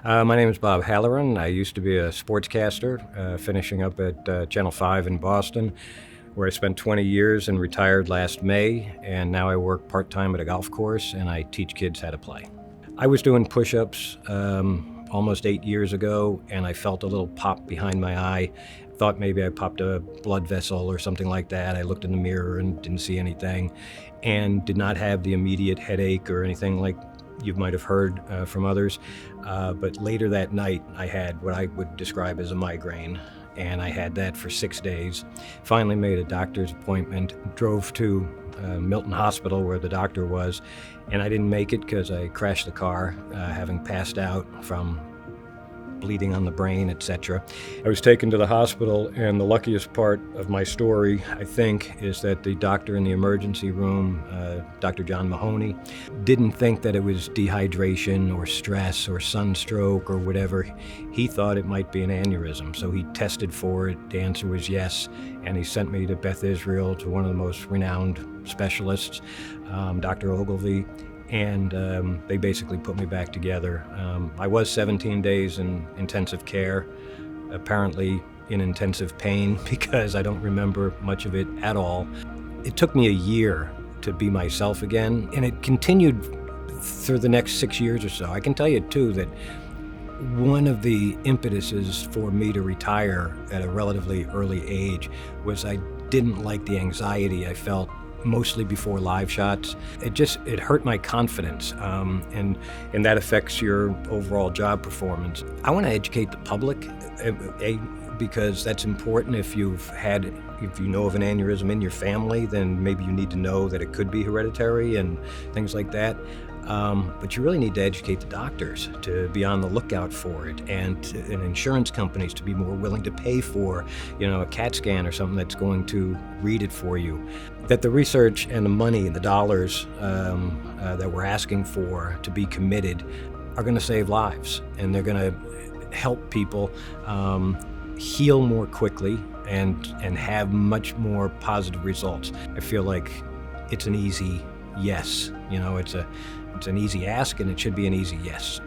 My name is Bob Halloran. I used to be a sportscaster, finishing up at Channel 5 in Boston, where I spent 20 years and retired last May, and now I work part-time at a golf course and I teach kids how to play. I was doing push-ups almost 8 years ago, and I felt a little pop behind my eye. Thought maybe I popped a blood vessel or something like that. I looked in the mirror and didn't see anything, and did not have the immediate headache or anything like you might have heard from others. But later that night, I had what I would describe as a migraine, and I had that for 6 days. Finally made a doctor's appointment, drove to Milton Hospital where the doctor was, and I didn't make it because I crashed the car, having passed out from bleeding on the brain, etc. I was taken to the hospital, and the luckiest part of my story, I think, is that the doctor in the emergency room, Dr. John Mahoney, didn't think that it was dehydration or stress or sunstroke or whatever. He thought it might be an aneurysm, so he tested for it. The answer was yes, and he sent me to Beth Israel, to one of the most renowned specialists, Dr. Ogilvy, and they basically put me back together. I was 17 days in intensive care, apparently in intensive pain because I don't remember much of it at all. It took me a year to be myself again, and it continued through the next 6 years or so. I can tell you too that one of the impetuses for me to retire at a relatively early age was I didn't like the anxiety I felt mostly before live shots. It hurt my confidence, and that affects your overall job performance. I want to educate the public, because that's important. If you know of an aneurysm in your family, then maybe you need to know that it could be hereditary and things like that. But you really need to educate the doctors to be on the lookout for it, and insurance companies to be more willing to pay for, a CAT scan or something that's going to read it for you. That the research and the money and the dollars that we're asking for to be committed are going to save lives, and they're going to help people heal more quickly and have much more positive results. I feel like it's an easy yes. It's an easy ask, and it should be an easy yes.